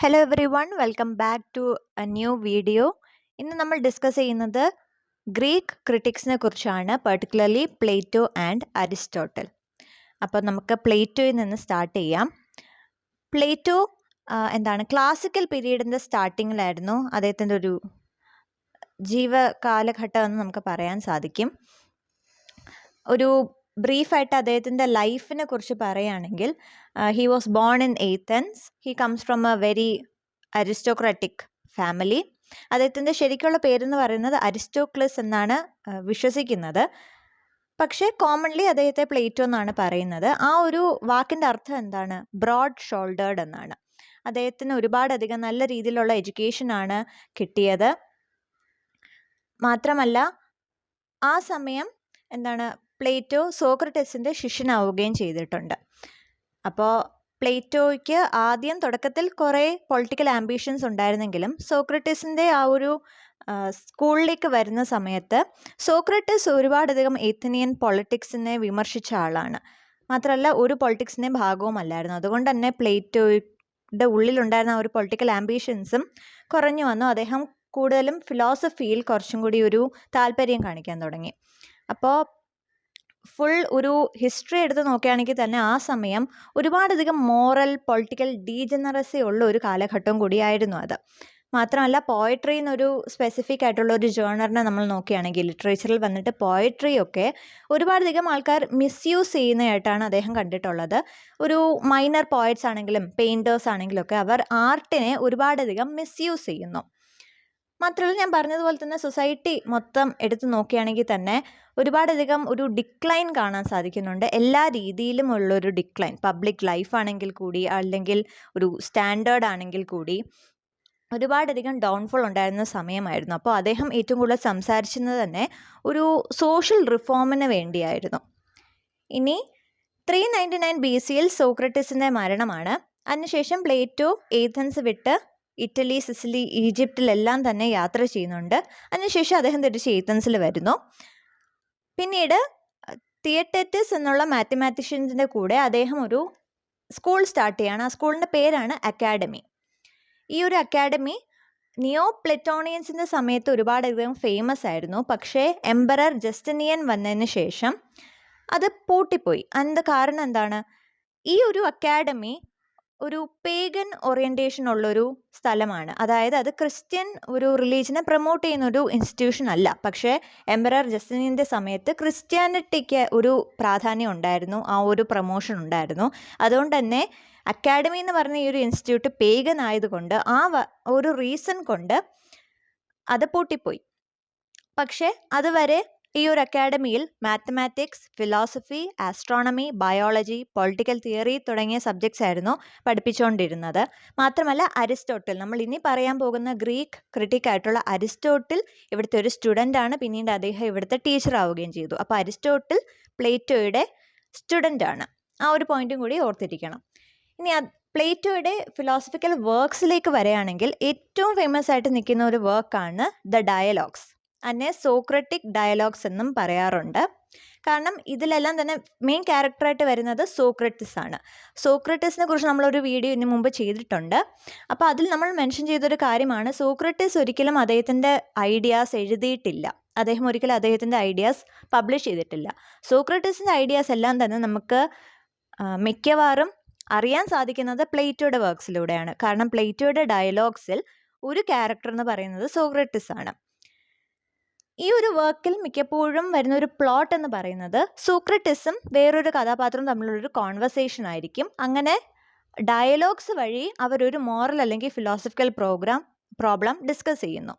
Hello everyone welcome back to a new video. ഇന്ന് നമ്മൾ discuss ചെയ്യുന്നത് Greek ക്രിറ്റിക്സിനെ കുറിച്ചാണ്, പെർട്ടിക്കുലർലി പ്ലേറ്റോ ആൻഡ് അരിസ്റ്റോട്ടൽ. അപ്പോൾ നമുക്ക് പ്ലേറ്റോയിൽ നിന്ന് സ്റ്റാർട്ട് ചെയ്യാം. പ്ലേറ്റോ ക്ലാസിക്കൽ പീരീഡിൻ്റെ സ്റ്റാർട്ടിങ്ങിലായിരുന്നു അദ്ദേഹത്തിൻ്റെ ഒരു ജീവകാലഘട്ടം എന്ന് നമുക്ക് പറയാൻ സാധിക്കും. ഒരു ബ്രീഫായിട്ട് അദ്ദേഹത്തിൻ്റെ ലൈഫിനെ കുറിച്ച് പറയുകയാണെങ്കിൽ, he was born in Athens. He comes from A very aristocratic family. അദ്ദേഹത്തിൻ്റെ ശരിക്കുള്ള പേരെന്ന് പറയുന്നത് അരിസ്റ്റോക്ലസ് എന്നാണ് വിശ്വസിക്കുന്നത്. പക്ഷേ കോമൺലി അദ്ദേഹത്തെ പ്ലേറ്റോ എന്നാണ് പറയുന്നത്. ആ ഒരു വാക്കിൻ്റെ അർത്ഥം എന്താണ്? ബ്രോഡ് ഷോൾഡേർഡ് എന്നാണ്. അദ്ദേഹത്തിന് ഒരുപാടധികം നല്ല രീതിയിലുള്ള എഡ്യൂക്കേഷനാണ് കിട്ടിയത്. മാത്രമല്ല ആ സമയം പ്ലേറ്റോ സോക്രട്ടീസിൻ്റെ ശിഷ്യനാവുകയും ചെയ്തിട്ടുണ്ട്. അപ്പോൾ പ്ലേറ്റോയ്ക്ക് ആദ്യം തുടക്കത്തിൽ കുറേ പൊളിറ്റിക്കൽ ആംബിഷൻസ് ഉണ്ടായിരുന്നെങ്കിലും സോക്രട്ടീസിൻ്റെ ആ ഒരു സ്കൂളിലേക്ക് വരുന്ന സമയത്ത് സോക്രട്ടീസ് ഒരുപാടധികം ഏത്തനിയൻ പൊളിറ്റിക്സിനെ വിമർശിച്ച ആളാണ്. മാത്രമല്ല ഒരു പൊളിറ്റിക്സിൻ്റെ ഭാഗവുമല്ലായിരുന്നു. അതുകൊണ്ട് തന്നെ പ്ലേറ്റോയുടെ ഉള്ളിലുണ്ടായിരുന്ന ഒരു പൊളിറ്റിക്കൽ ആംബിഷൻസും കുറഞ്ഞു വന്നു. അദ്ദേഹം കൂടുതലും ഫിലോസഫിയിൽ കുറച്ചും കൂടി ഒരു താല്പര്യം കാണിക്കാൻ തുടങ്ങി. അപ്പോൾ ഫുൾ ഒരു ഹിസ്റ്ററി എടുത്ത് നോക്കുകയാണെങ്കിൽ തന്നെ ആ സമയം ഒരുപാടധികം മോറൽ പൊളിറ്റിക്കൽ ഡീജനറസി ഉള്ള ഒരു കാലഘട്ടം കൂടിയായിരുന്നു അത്. മാത്രമല്ല പോയട്രി എന്നൊരു സ്പെസിഫിക് ആയിട്ടുള്ള ഒരു ജേണറിനെ നമ്മൾ നോക്കുകയാണെങ്കിൽ, ലിറ്ററേച്ചറിൽ വന്നിട്ട് പോയട്രിയൊക്കെ ഒരുപാടധികം ആൾക്കാർ മിസ്യൂസ് ചെയ്യുന്നതായിട്ടാണ് അദ്ദേഹം കണ്ടിട്ടുള്ളത്. ഒരു മൈനർ പോയറ്റ്സ് ആണെങ്കിലും പെയിൻറ്റേഴ്സ് ആണെങ്കിലും ഒക്കെ അവർ ആർട്ടിനെ ഒരുപാടധികം മിസ്യൂസ് ചെയ്യുന്നു. മാത്രമല്ല ഞാൻ പറഞ്ഞതുപോലെ തന്നെ സൊസൈറ്റി മൊത്തം എടുത്തു നോക്കുകയാണെങ്കിൽ തന്നെ ഒരുപാടധികം ഒരു ഡിക്ലൈൻ കാണാൻ സാധിക്കുന്നുണ്ട്. എല്ലാ രീതിയിലും ഉള്ളൊരു ഡിക്ലൈൻ, പബ്ലിക് ലൈഫ് ആണെങ്കിൽ കൂടി അല്ലെങ്കിൽ ഒരു സ്റ്റാൻഡേർഡ് ആണെങ്കിൽ കൂടി ഒരുപാടധികം ഡൗൺഫോൾ ഉണ്ടായിരുന്ന സമയമായിരുന്നു. അപ്പോൾ അദ്ദേഹം ഏറ്റവും കൂടുതൽ സംസാരിക്കുന്നത് തന്നെ ഒരു സോഷ്യൽ റിഫോമിന് വേണ്ടിയായിരുന്നു. ഇനി 399 BC സോക്രട്ടീസിൻ്റെ മരണമാണ്. അതിനുശേഷം പ്ലേറ്റോ ഏഥൻസ് വിട്ട് ഇറ്റലി, സിസിലി, ഈജിപ്തിലെല്ലാം തന്നെ യാത്ര ചെയ്യുന്നുണ്ട്. അതിനുശേഷം അദ്ദേഹം തിരിച്ച് ഏഥൻസിൽ വരുന്നു. പിന്നീട് തിയറ്ററ്റിസ് എന്നുള്ള മാത്തമാറ്റീഷ്യൻസിൻ്റെ കൂടെ അദ്ദേഹം ഒരു സ്കൂൾ സ്റ്റാർട്ട് ചെയ്യുകയാണ്. ആ സ്കൂളിൻ്റെ പേരാണ് അക്കാഡമി. ഈ ഒരു അക്കാഡമി നിയോ പ്ലറ്റോണിയൻസിൻ്റെ സമയത്ത് ഒരുപാടധികം ഫേമസ് ആയിരുന്നു. പക്ഷേ എംപറർ ജസ്റ്റിനിയൻ വന്നതിന് ശേഷം അത് പൂട്ടിപ്പോയി. അതിൻ്റെ കാരണം എന്താണ്? ഈ ഒരു അക്കാഡമി ഒരു പേഗൻ ഓറിയൻറ്റേഷൻ ഉള്ളൊരു സ്ഥലമാണ്. അതായത് അത് ക്രിസ്ത്യൻ ഒരു റിലീജിയനെ പ്രൊമോട്ട് ചെയ്യുന്ന ഒരു ഇൻസ്റ്റിറ്റ്യൂഷൻ അല്ല. പക്ഷേ എംപറർ ജസ്റ്റിനിയൻ്റെ സമയത്ത് ക്രിസ്ത്യാനിറ്റിക്ക് ഒരു പ്രാധാന്യം ഉണ്ടായിരുന്നു, ആ ഒരു പ്രൊമോഷൻ ഉണ്ടായിരുന്നു. അതുകൊണ്ട് തന്നെ അക്കാഡമി എന്ന് പറഞ്ഞ ഈ ഒരു ഇൻസ്റ്റിറ്റ്യൂട്ട് പേഗൻ ആയതുകൊണ്ട് ആ ഒരു റീസൺ കൊണ്ട് അത് പൂട്ടിപ്പോയി. പക്ഷേ അതുവരെ ഈ ഒരു അക്കാഡമിയിൽ mathematics, philosophy, astronomy, biology, political theory തുടങ്ങിയ സബ്ജക്ട്സ് ആയിരുന്നു പഠിപ്പിച്ചുകൊണ്ടിരുന്നത്. മാത്രമല്ല അരിസ്റ്റോട്ടിൽ, നമ്മൾ ഇനി പറയാൻ പോകുന്ന ഗ്രീക്ക് ക്രിറ്റിക് ആയിട്ടുള്ള അരിസ്റ്റോട്ടിൽ ഇവിടുത്തെ ഒരു സ്റ്റുഡൻ്റാണ്. പിന്നീട് അദ്ദേഹം ഇവിടുത്തെ ടീച്ചർ ആവുകയും ചെയ്തു. അപ്പോൾ അരിസ്റ്റോട്ടിൽ പ്ലേറ്റോയുടെ സ്റ്റുഡൻ്റാണ്. ആ ഒരു പോയിന്റും കൂടി ഓർത്തിരിക്കണം. ഇനി പ്ലേറ്റോയുടെ ഫിലോസഫിക്കൽ വർക്ക്സിലേക്ക് വരികയാണെങ്കിൽ ഏറ്റവും ഫേമസ് ആയിട്ട് നിൽക്കുന്ന ഒരു വർക്കാണ് ദ ഡയലോഗ്സ്. അതിനെ സോക്രട്ടിക് ഡയലോഗ്സ് എന്നും പറയാറുണ്ട്. കാരണം ഇതിലെല്ലാം തന്നെ മെയിൻ ക്യാരക്ടറായിട്ട് വരുന്നത് സോക്രട്ടീസ് ആണ്. സോക്രട്ടീസിനെ കുറിച്ച് നമ്മളൊരു വീഡിയോ ഇതിന് മുമ്പ് ചെയ്തിട്ടുണ്ട്. അപ്പോൾ അതിൽ നമ്മൾ മെൻഷൻ ചെയ്തൊരു കാര്യമാണ്, സോക്രട്ടീസ് ഒരിക്കലും അദ്ദേഹത്തിൻ്റെ ഐഡിയാസ് എഴുതിയിട്ടില്ല. അദ്ദേഹം ഒരിക്കലും അദ്ദേഹത്തിൻ്റെ ഐഡിയാസ് പബ്ലിഷ് ചെയ്തിട്ടില്ല. സോക്രട്ടീസിൻ്റെ ഐഡിയാസ് എല്ലാം തന്നെ നമുക്ക് മിക്കവാറും അറിയാൻ സാധിക്കുന്നത് പ്ലേറ്റോയുടെ വർക്ക്സിലൂടെയാണ്. കാരണം പ്ലേറ്റോയുടെ ഡയലോഗ്സിൽ ഒരു ക്യാരക്ടർ എന്ന് പറയുന്നത് സോക്രട്ടീസ് ആണ്. ഈ ഒരു വർക്കിൽ മിക്കപ്പോഴും വരുന്നൊരു പ്ലോട്ട് എന്ന് പറയുന്നത് സോക്രട്ടീസും വേറൊരു കഥാപാത്രവും തമ്മിലുള്ളൊരു കോൺവെർസേഷൻ ആയിരിക്കും. അങ്ങനെ ഡയലോഗ്സ് വഴി അവരൊരു മോറൽ അല്ലെങ്കിൽ ഫിലോസഫിക്കൽ പ്രോബ്ലം ഡിസ്കസ് ചെയ്യുന്നു.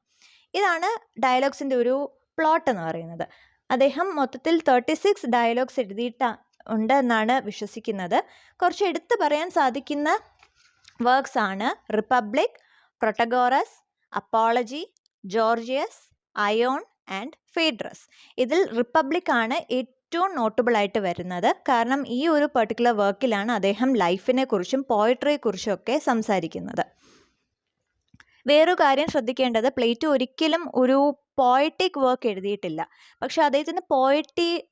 ഇതാണ് ഡയലോഗ്സിൻ്റെ ഒരു പ്ലോട്ട് എന്ന് പറയുന്നത്. അദ്ദേഹം മൊത്തത്തിൽ 36 ഡയലോഗ്സ് എഴുതിയിട്ടുണ്ട് എന്നാണ് വിശ്വസിക്കുന്നത്. കുറച്ച് എടുത്തു പറയാൻ സാധിക്കുന്ന വർക്ക്സ് ആണ് Republic, Protagoras, Apology, Gorgias, Ion and Phaedrus. ഇതിൽ റിപ്പബ്ലിക് ആണ് ഏറ്റവും നോട്ടബിൾ ആയിട്ട് വരുന്നത്. കാരണം ഈ ഒരു പെർട്ടിക്കുലർ വർക്കിലാണ് അദ്ദേഹം ലൈഫിനെ കുറിച്ചും പോയട്രിയെക്കുറിച്ചും ഒക്കെ സംസാരിക്കുന്നത്. വേറൊരു കാര്യം ശ്രദ്ധിക്കേണ്ടത്, പ്ലേറ്റോ ഒരിക്കലും ഒരു പോയറ്റിക് വർക്ക് എഴുതിയിട്ടില്ല. പക്ഷെ അദ്ദേഹത്തിൻ്റെ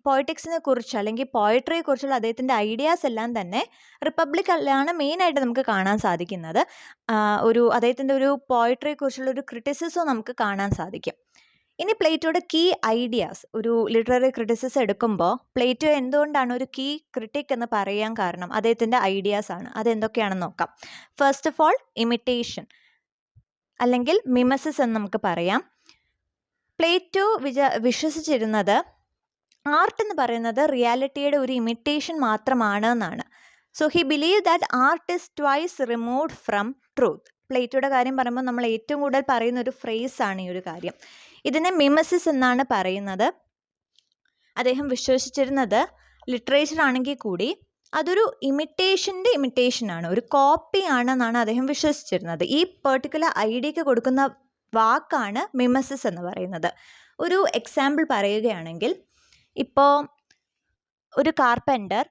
പോയറ്റിക്സിനെ കുറിച്ച് അല്ലെങ്കിൽ പോയട്രിയെ കുറിച്ചുള്ള അദ്ദേഹത്തിൻ്റെ ഐഡിയാസ് എല്ലാം തന്നെ റിപ്പബ്ലിക്കിലാണ് മെയിനായിട്ട് നമുക്ക് കാണാൻ സാധിക്കുന്നത്. അദ്ദേഹത്തിൻ്റെ ഒരു പോയട്രിയെ കുറിച്ചുള്ള ഒരു ക്രിറ്റിസിസം നമുക്ക് കാണാൻ സാധിക്കും. ഇനി പ്ലേറ്റോയുടെ കീ ഐഡിയാസ്, ഒരു ലിറ്റററി ക്രിറ്റിസിസം എടുക്കുമ്പോൾ പ്ലേറ്റോ എന്തുകൊണ്ടാണ് ഒരു കീ ക്രിട്ടിക് എന്ന് പറയാൻ കാരണം അദ്ദേഹത്തിൻ്റെ ഐഡിയാസ് ആണ്. അതെന്തൊക്കെയാണെന്ന് നോക്കാം. ഫസ്റ്റ് ഓഫ് ഓൾ, ഇമിറ്റേഷൻ അല്ലെങ്കിൽ മിമസിസ് എന്ന് നമുക്ക് പറയാം. പ്ലേറ്റോ വിശ്വസിച്ചിരുന്നത് ആർട്ട് എന്ന് പറയുന്നത് റിയാലിറ്റിയുടെ ഒരു ഇമിറ്റേഷൻ മാത്രമാണ് എന്നാണ്. So he believe that art is twice removed from truth. പ്ലേറ്റോയുടെ കാര്യം പറയുമ്പോൾ നമ്മൾ ഏറ്റവും കൂടുതൽ പറയുന്ന ഒരു ഫ്രേസാണ് ഈ ഒരു കാര്യം. ഇതിനെ മിമസിസ് എന്നാണ് പറയുന്നത്. അദ്ദേഹം വിശ്വസിച്ചിരുന്നത് ലിറ്ററേച്ചർ ആണെങ്കിൽ കൂടി അതൊരു ഇമിറ്റേഷൻ്റെ ഇമിറ്റേഷനാണ്, ഒരു കോപ്പി ആണെന്നാണ് അദ്ദേഹം വിശ്വസിച്ചിരുന്നത്. ഈ പെർട്ടിക്കുലർ ഐഡിയക്ക് കൊടുക്കുന്ന വാക്കാണ് മിമസിസ് എന്ന് പറയുന്നത്. ഒരു എക്സാമ്പിൾ പറയുകയാണെങ്കിൽ, ഇപ്പോൾ ഒരു കാർപ്പൻ്റർ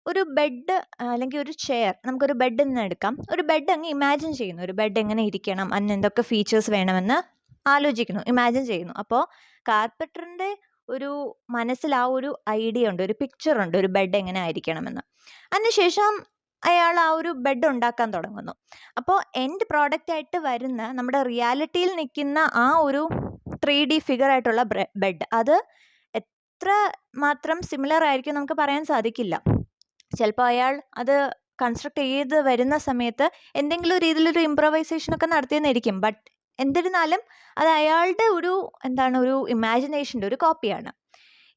ഒരു ബെഡ് അല്ലെങ്കിൽ ഒരു ചെയർ, നമുക്കൊരു ബെഡ് നിന്ന് എടുക്കാം. ഒരു ബെഡ് അങ്ങ് ഇമാജിൻ ചെയ്യുന്നു, ഒരു ബെഡ് എങ്ങനെ ഇരിക്കണം, അതിന് എന്തൊക്കെ ഫീച്ചേഴ്സ് വേണമെന്ന് ആലോചിക്കുന്നു, ഇമാജിൻ ചെയ്യുന്നു. അപ്പോൾ കാർപ്പൻ്ററിൻ്റെ ഒരു മനസ്സിൽ ആ ഒരു ഐഡിയ ഉണ്ട്, ഒരു പിക്ചറുണ്ട് ഒരു ബെഡ് എങ്ങനെ ആയിരിക്കണമെന്ന്. അതിനുശേഷം അയാൾ ആ ഒരു ബെഡ് ഉണ്ടാക്കാൻ തുടങ്ങുന്നു. അപ്പോൾ എൻഡ് പ്രോഡക്റ്റായിട്ട് വരുന്ന നമ്മുടെ റിയാലിറ്റിയിൽ നിൽക്കുന്ന ആ ഒരു 3D ഫിഗർ ആയിട്ടുള്ള ബെഡ്, അത് എത്ര മാത്രം സിമിലർ ആയിരിക്കും നമുക്ക് പറയാൻ സാധിക്കില്ല. ചിലപ്പോൾ അയാൾ അത് കൺസ്ട്രക്ട് ചെയ്ത് വരുന്ന സമയത്ത് എന്തെങ്കിലും രീതിയിലൊരു ഇംപ്രവൈസേഷനൊക്കെ നടത്തിയെന്നിരിക്കും. ബട്ട് എന്നിരുന്നാലും അത് അയാളുടെ ഒരു ഒരു ഇമാജിനേഷൻ്റെ ഒരു കോപ്പിയാണ്.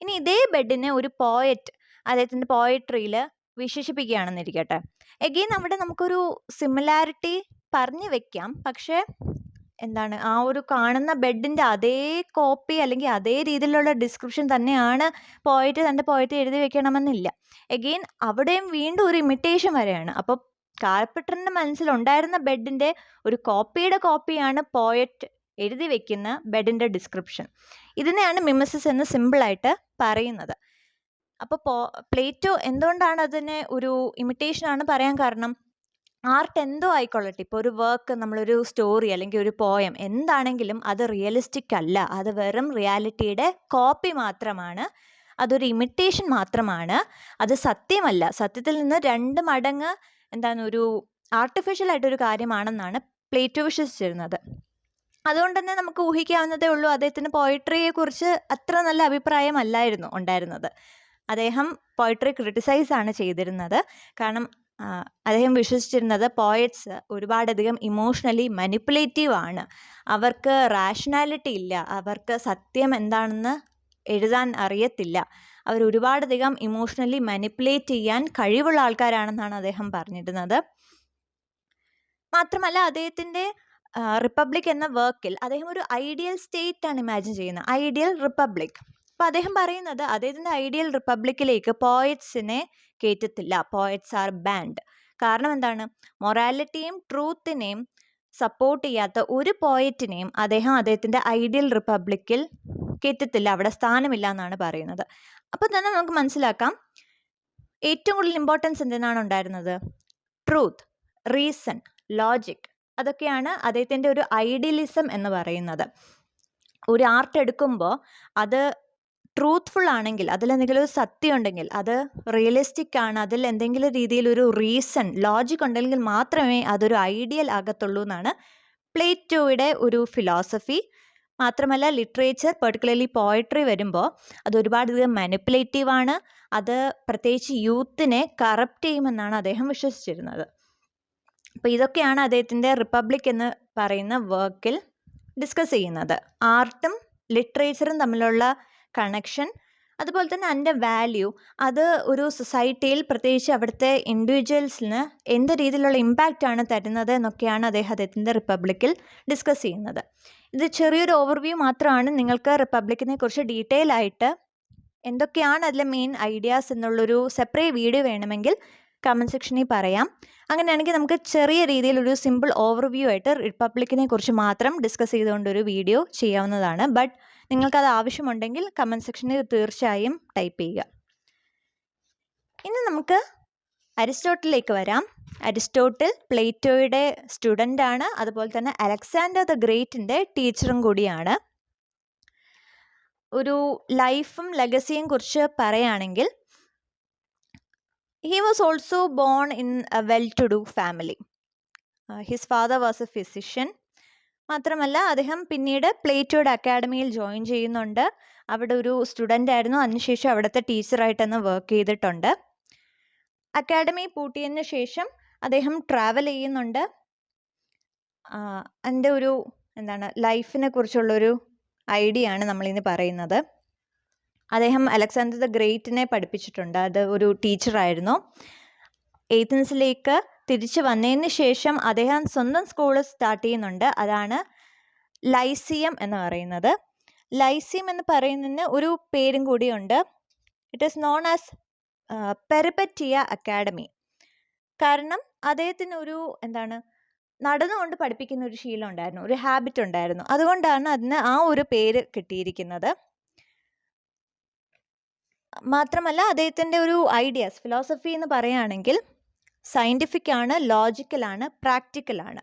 ഇനി ഇതേ ബെഡിനെ ഒരു പോയറ്റ് അദ്ദേഹത്തിൻ്റെ പോയട്രിയിൽ വിശേഷിപ്പിക്കുകയാണെന്നിരിക്കട്ടെ. എഗെയിൻ അവിടെ നമുക്കൊരു സിമിലാരിറ്റി പറഞ്ഞു വെക്കാം. പക്ഷേ ആ ഒരു കാണുന്ന ബെഡിൻ്റെ അതേ കോപ്പി അല്ലെങ്കിൽ അതേ രീതിയിലുള്ള ഡിസ്ക്രിപ്ഷൻ തന്നെയാണ് തൻ്റെ പോയറ്റ് എഴുതി വെക്കണമെന്നില്ല. എഗെയിൻ അവിടെയും വീണ്ടും ഒരു ഇമിറ്റേഷൻ വരെയാണ്. അപ്പോൾ കാർപ്പൻ്ററിൻ്റെ മനസ്സിലുണ്ടായിരുന്ന ബെഡിൻ്റെ ഒരു കോപ്പിയുടെ കോപ്പിയാണ് പോയറ്റ് എഴുതി വെക്കുന്ന ബെഡിൻ്റെ ഡിസ്ക്രിപ്ഷൻ. ഇതിനെയാണ് മിമസിസ് എന്ന് സിമ്പിളായിട്ട് പറയുന്നത്. അപ്പോൾ പ്ലേറ്റോ എന്തുകൊണ്ടാണ് അതിനെ ഒരു ഇമിറ്റേഷനാണ് പറയാൻ കാരണം, ആർട്ട് എന്തോ ആയിക്കൊള്ളട്ടെ, ഇപ്പോൾ ഒരു വർക്ക്, നമ്മളൊരു സ്റ്റോറി അല്ലെങ്കിൽ ഒരു പോയം എന്താണെങ്കിലും അത് റിയലിസ്റ്റിക് അല്ല, അത് വെറും റിയാലിറ്റിയുടെ കോപ്പി മാത്രമാണ്, അതൊരു ഇമിറ്റേഷൻ മാത്രമാണ്, അത് സത്യമല്ല, സത്യത്തിൽ നിന്ന് 2 മടങ്ങ് ഒരു ആർട്ടിഫിഷ്യൽ ആയിട്ടൊരു കാര്യമാണെന്നാണ് പ്ലേറ്റോ വിശ്വസിച്ചിരുന്നത്. അതുകൊണ്ട് തന്നെ നമുക്ക് ഊഹിക്കാവുന്നതേ ഉള്ളൂ, അദ്ദേഹത്തിന് പോയട്രിയെക്കുറിച്ച് അത്ര നല്ല അഭിപ്രായമല്ലായിരുന്നു ഉണ്ടായിരുന്നത്. അദ്ദേഹം പോയട്രി ക്രിട്ടിസൈസ് ആണ് ചെയ്തിരുന്നത്. കാരണം അദ്ദേഹം വിശ്വസിച്ചിരുന്നത് പോയറ്റ്സ് ഒരുപാടധികം ഇമോഷണലി മാനിപ്പുലേറ്റീവ് ആണ്, അവർക്ക് റാഷണാലിറ്റി ഇല്ല, അവർക്ക് സത്യം എന്താണെന്ന് എഴുതാൻ അറിയത്തില്ല, അവർ ഒരുപാടധികം ഇമോഷണലി മാനിപ്പുലേറ്റ് ചെയ്യാൻ കഴിവുള്ള ആൾക്കാരാണെന്നാണ് അദ്ദേഹം പറഞ്ഞിരുന്നത്. മാത്രമല്ല അദ്ദേഹത്തിൻ്റെ റിപ്പബ്ലിക് എന്ന വർക്കിൽ അദ്ദേഹം ഒരു ഐഡിയൽ സ്റ്റേറ്റ് ആണ് ഇമാജിൻ ചെയ്യുന്നത്, ഐഡിയൽ റിപ്പബ്ലിക്. അപ്പോൾ അദ്ദേഹം പറയുന്നത് അദ്ദേഹത്തിൻ്റെ ഐഡിയൽ റിപ്പബ്ലിക്കിലേക്ക് പോയറ്റ്സിനെ കയറ്റത്തില്ല, പോയറ്റ്സ് ആർ ബാൻഡ്. കാരണം എന്താണ്, മൊറാലിറ്റിയും ട്രൂത്തിനെയും സപ്പോർട്ട് ചെയ്യാത്ത ഒരു പോയറ്റിനെയും അദ്ദേഹത്തിൻ്റെ ഐഡിയൽ റിപ്പബ്ലിക്കിൽ കയറ്റത്തില്ല, അവിടെ സ്ഥാനമില്ല എന്നാണ് പറയുന്നത്. അപ്പോൾ തന്നെ നമുക്ക് മനസ്സിലാക്കാം ഏറ്റവും കൂടുതൽ ഇമ്പോർട്ടൻസ് എന്തിനാണ് ഉണ്ടായിരുന്നത്, ട്രൂത്ത്, റീസൺ, ലോജിക്, അതൊക്കെയാണ് അദ്ദേഹത്തിൻ്റെ ഒരു ഐഡിയലിസം എന്ന് പറയുന്നത്. ഒരു ആർട്ട് എടുക്കുമ്പോൾ അത് ട്രൂത്ത്ഫുൾ ആണെങ്കിൽ, അതിലെന്തെങ്കിലും ഒരു സത്യം ഉണ്ടെങ്കിൽ, അത് റിയലിസ്റ്റിക് ആണ്, അതിൽ എന്തെങ്കിലും രീതിയിലൊരു റീസൺ, ലോജിക് ഉണ്ടെങ്കിൽ മാത്രമേ അതൊരു ഐഡിയൽ ആകത്തുള്ളൂ എന്നാണ് പ്ലേറ്റോയുടെ ഒരു ഫിലോസഫി. മാത്രമല്ല ലിറ്ററേച്ചർ, പെർട്ടിക്കുലർലി പോയട്രി വരുമ്പോൾ അത് ഒരുപാടധികം മാനിപ്പുലേറ്റീവ് ആണ്, അത് പ്രത്യേകിച്ച് യൂത്തിനെ കറപ്റ്റ് ചെയ്യുമെന്നാണ് അദ്ദേഹം വിശ്വസിച്ചിരുന്നത്. അപ്പോൾ ഇതൊക്കെയാണ് അദ്ദേഹത്തിൻ്റെ റിപ്പബ്ലിക് എന്ന് പറയുന്ന വർക്കിൽ ഡിസ്കസ് ചെയ്യുന്നത്. ആർട്ടും ലിറ്ററേച്ചറും തമ്മിലുള്ള കണക്ഷൻ, അതുപോലെ തന്നെ അതിൻ്റെ വാല്യൂ, അത് ഒരു സൊസൈറ്റിയിൽ പ്രത്യേകിച്ച് അവിടുത്തെ ഇൻഡിവിജ്വൽസിന് എന്ത് രീതിയിലുള്ള ഇമ്പാക്റ്റാണ് തരുന്നത് എന്നൊക്കെയാണ് അദ്ദേഹത്തിൻ്റെ റിപ്പബ്ലിക്കിൽ ഡിസ്കസ് ചെയ്യുന്നത്. ഇത് ചെറിയൊരു ഓവർവ്യൂ മാത്രമാണ്. നിങ്ങൾക്ക് റിപ്പബ്ലിക്കിനെ കുറിച്ച് ഡീറ്റെയിൽ ആയിട്ട് എന്തൊക്കെയാണ് അതിലെ മെയിൻ ഐഡിയാസ് എന്നുള്ളൊരു സെപ്പറേറ്റ് വീഡിയോ വേണമെങ്കിൽ കമൻറ്റ് സെക്ഷനിൽ പറയാം. അങ്ങനെയാണെങ്കിൽ നമുക്ക് ചെറിയ രീതിയിലൊരു സിമ്പിൾ ഓവർവ്യൂ ആയിട്ട് റിപ്പബ്ലിക്കിനെ കുറിച്ച് മാത്രം ഡിസ്കസ് ചെയ്തുകൊണ്ടൊരു വീഡിയോ ചെയ്യാവുന്നതാണ്. ബട്ട് നിങ്ങൾക്കത് ആവശ്യമുണ്ടെങ്കിൽ കമൻറ്റ് സെക്ഷനിൽ തീർച്ചയായും ടൈപ്പ് ചെയ്യുക. ഇനി നമുക്ക് അരിസ്റ്റോട്ടിലേക്ക് വരാം. അരിസ്റ്റോട്ടിൽ പ്ലേറ്റോയുടെ സ്റ്റുഡൻ്റാണ്, അതുപോലെ തന്നെ അലക്സാണ്ടർ ദ ഗ്രേറ്റിൻ്റെ ടീച്ചറും കൂടിയാണ്. ഒരു ലൈഫും ലെഗസിയും കുറിച്ച് പറയുകയാണെങ്കിൽ he was also born in a well-to-do family. His father was a physician. മാത്രമല്ല അദ്ദേഹം പിന്നീട് പ്ലേറ്റോയുടെ അക്കാഡമിയിൽ ജോയിൻ ചെയ്യുന്നുണ്ട്. അവിടെ ഒരു സ്റ്റുഡൻ്റ് ആയിരുന്നു. അതിനുശേഷം അവിടുത്തെ ടീച്ചറായിട്ടൊന്ന് വർക്ക് ചെയ്തിട്ടുണ്ട്. അക്കാഡമി പൂട്ടിയതിന് ശേഷം അദ്ദേഹം ട്രാവൽ ചെയ്യുന്നുണ്ട്. എൻ്റെ ഒരു ലൈഫിനെ കുറിച്ചുള്ളൊരു ഐഡിയ ആണ് നമ്മളിന്ന് പറയുന്നത്. അദ്ദേഹം അലക്സാണ്ടർ ദ ഗ്രേറ്റിനെ പഠിപ്പിച്ചിട്ടുണ്ട്. അത് ഒരു ടീച്ചറായിരുന്നു. ഏഥൻസിലേക്ക് തിരിച്ചു വന്നതിന് ശേഷം അദ്ദേഹം സ്വന്തം സ്കൂൾ സ്റ്റാർട്ട് ചെയ്യുന്നുണ്ട്. അതാണ് ലൈസിയം എന്ന് പറയുന്നത്. ലൈസിയം എന്ന് പറയുന്നതിന് ഒരു പേരും കൂടിയുണ്ട്. It is known as peripatetic academy. കാരണം അദ്ദേഹത്തിന് ഒരു നടന്നുകൊണ്ട് പഠിപ്പിക്കുന്ന ഒരു ശീലം ഉണ്ടായിരുന്നു, ഒരു ഹാബിറ്റ് ഉണ്ടായിരുന്നു. അതുകൊണ്ടാണ് അതിന് ആ ഒരു പേര് കിട്ടിയിരിക്കുന്നത്. മാത്രമല്ല അദ്ദേഹത്തിൻ്റെ ഒരു ഐഡിയാസ്, ഫിലോസഫി എന്ന് പറയുകയാണെങ്കിൽ സയൻറ്റിഫിക് ആണ്, ലോജിക്കലാണ്, പ്രാക്ടിക്കലാണ്.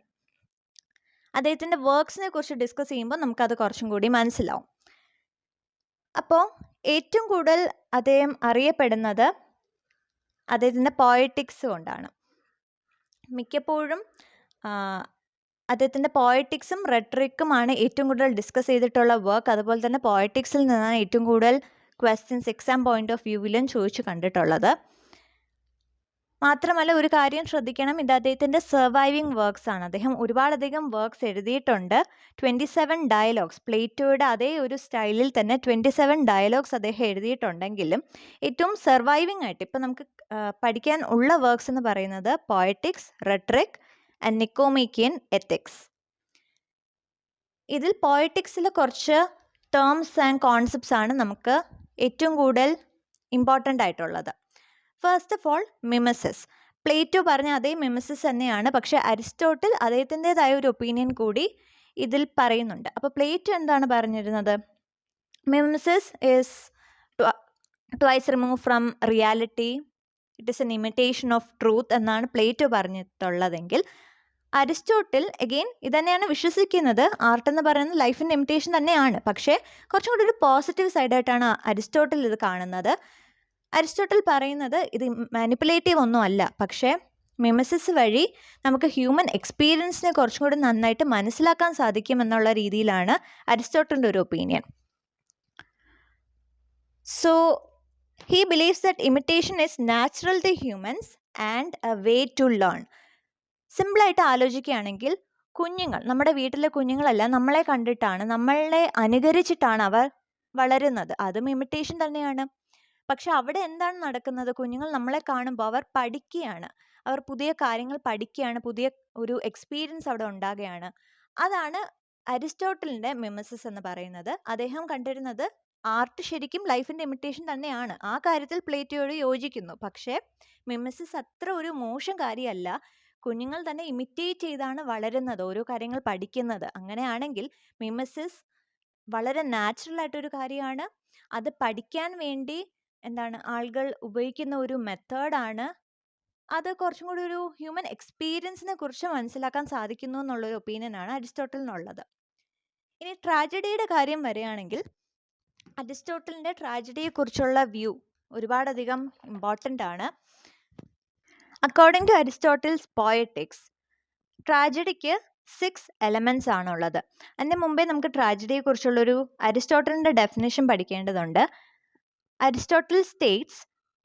അദ്ദേഹത്തിൻ്റെ വർക്ക്സിനെ കുറിച്ച് ഡിസ്കസ് ചെയ്യുമ്പോൾ നമുക്കത് കുറച്ചും കൂടി മനസ്സിലാവും. അപ്പോൾ ഏറ്റവും കൂടുതൽ അദ്ദേഹം അറിയപ്പെടുന്നത് അദ്ദേഹത്തിൻ്റെ പോയറ്റിക്സ് കൊണ്ടാണ്. മിക്കപ്പോഴും അദ്ദേഹത്തിൻ്റെ പോയറ്റിക്സും റെട്രിക്കുമാണ് ഏറ്റവും കൂടുതൽ ഡിസ്കസ് ചെയ്തിട്ടുള്ള വർക്ക്. അതുപോലെ തന്നെ പോയറ്റിക്സിൽ നിന്നാണ് ഏറ്റവും കൂടുതൽ ക്വസ്റ്റ്യൻസ് എക്സാം പോയിന്റ് ഓഫ് വ്യൂവിലും ചോദിച്ചു കണ്ടിട്ടുള്ളത്. മാത്രമല്ല ഒരു കാര്യം ശ്രദ്ധിക്കണം, ഇത് അദ്ദേഹത്തിൻ്റെ സർവൈവിങ് വർക്ക്സ് ആണ്. അദ്ദേഹം ഒരുപാടധികം വർക്ക്സ് എഴുതിയിട്ടുണ്ട്. 27 ഡയലോഗ്സ്, പ്ലേറ്റോയുടെ അതേ ഒരു സ്റ്റൈലിൽ തന്നെ 27 ഡയലോഗ്സ് അദ്ദേഹം എഴുതിയിട്ടുണ്ടെങ്കിലും ഏറ്റവും സർവൈവിങ് ആയിട്ട് ഇപ്പം നമുക്ക് പഠിക്കാൻ ഉള്ള വർക്ക്സ് എന്ന് പറയുന്നത് പോയറ്റിക്സ്, റെട്രിക് ആൻഡ് നിക്കോമേക്കിയൻ എത്തിക്സ്. ഇതിൽ പോയറ്റിക്സിൽ കുറച്ച് ടേംസ് ആൻഡ് കോൺസെപ്റ്റ്സ് ആണ് നമുക്ക് ഏറ്റവും കൂടുതൽ ഇമ്പോർട്ടൻ്റ് ആയിട്ടുള്ളത്. First of all mimesis. Plato പറഞ്ഞ അതേ മിമസിസ് തന്നെയാണ്, പക്ഷേ അരിസ്റ്റോട്ടിൽ അദ്ദേഹത്തിൻ്റെതായ ഒരു ഒപ്പീനിയൻ കൂടി ഇതിൽ പറയുന്നുണ്ട്. അപ്പോൾ പ്ലേറ്റോ എന്താണ് പറഞ്ഞിരുന്നത്? Mimesis is twice remove from reality, it is an imitation of truth എന്നാണ് പ്ലേറ്റോ പറഞ്ഞിട്ടുള്ളതെങ്കിൽ അരിസ്റ്റോട്ടിൽ അഗെയിൻ ഇതന്നെയാണ് വിശ്വസിക്കുന്നത്. ആർട്ട് എന്ന് പറയുന്നത് ലൈഫിൻ്റെ ഇമിറ്റേഷൻ തന്നെയാണ്, പക്ഷേ കുറച്ചും കൂടി ഒരു പോസിറ്റീവ് സൈഡായിട്ടാണ് അരിസ്റ്റോട്ടിൽ ഇത് കാണുന്നത്. അരിസ്റ്റോട്ടിൽ പറയുന്നത് ഇത് മാനിപ്പുലേറ്റീവ് ഒന്നും അല്ല, പക്ഷേ മിമസിസ് വഴി നമുക്ക് ഹ്യൂമൻ എക്സ്പീരിയൻസിനെ കുറച്ചും കൂടി നന്നായിട്ട് മനസ്സിലാക്കാൻ സാധിക്കും എന്നുള്ള രീതിയിലാണ് അരിസ്റ്റോട്ടിലിൻ്റെ ഒരു opinion. So he believes that imitation is natural to humans and a way to learn. സിമ്പിളായിട്ട് ആലോചിക്കുകയാണെങ്കിൽ കുഞ്ഞുങ്ങൾ, നമ്മുടെ വീട്ടിലെ കുഞ്ഞുങ്ങളല്ല, നമ്മളെ കണ്ടിട്ടാണ്, നമ്മളെ അനുകരിച്ചിട്ടാണ് അവർ വളരുന്നത്. അതും ഇമിറ്റേഷൻ തന്നെയാണ്. പക്ഷെ അവിടെ എന്താണ് നടക്കുന്നത്? കുഞ്ഞുങ്ങൾ നമ്മളെ കാണുമ്പോൾ അവർ പഠിക്കുകയാണ്, അവർ പുതിയ കാര്യങ്ങൾ പഠിക്കുകയാണ്, പുതിയ ഒരു എക്സ്പീരിയൻസ് അവിടെ ഉണ്ടാകുകയാണ്. അതാണ് അരിസ്റ്റോട്ടലിൻ്റെ മിമസിസ് എന്ന് പറയുന്നത്. അദ്ദേഹം കണ്ടിരുന്നത് ആർട്ട് ശരിക്കും ലൈഫിൻ്റെ ഇമിറ്റേഷൻ തന്നെയാണ്. ആ കാര്യത്തിൽ പ്ലേറ്റോയോട് യോജിക്കുന്നു. പക്ഷേ മിമസിസ് അത്ര ഒരു മോശം കാര്യമല്ല. കുഞ്ഞുങ്ങൾ തന്നെ ഇമിറ്റേറ്റ് ചെയ്താണ് വളരുന്നത്, ഓരോ കാര്യങ്ങൾ പഠിക്കുന്നത്. അങ്ങനെയാണെങ്കിൽ മിമസിസ് വളരെ നാച്ചുറൽ ആയിട്ടൊരു കാര്യമാണ്. അത് പഠിക്കാൻ വേണ്ടി ആളുകൾ ഉപയോഗിക്കുന്ന ഒരു മെത്തേഡാണ്. അത് കുറച്ചും കൂടി ഒരു ഹ്യൂമൻ എക്സ്പീരിയൻസിനെ കുറിച്ച് മനസ്സിലാക്കാൻ സാധിക്കുന്നു എന്നുള്ളൊരു ഒപ്പീനിയനാണ് അരിസ്റ്റോട്ടലിനുള്ളത്. ഇനി ട്രാജഡിയുടെ കാര്യം വരികയാണെങ്കിൽ അരിസ്റ്റോട്ടലിൻ്റെ ട്രാജഡിയെക്കുറിച്ചുള്ള വ്യൂ ഒരുപാടധികം ഇമ്പോർട്ടൻ്റ് ആണ്. According to Aristotle's poetics, ട്രാജഡിക്ക് 6 elements ആണുള്ളത്. അതിന് മുമ്പേ നമുക്ക് ട്രാജഡിയെക്കുറിച്ചുള്ളൊരു അരിസ്റ്റോട്ടലിൻ്റെ ഡെഫിനേഷൻ പഠിക്കേണ്ടതുണ്ട്. Aristotle states,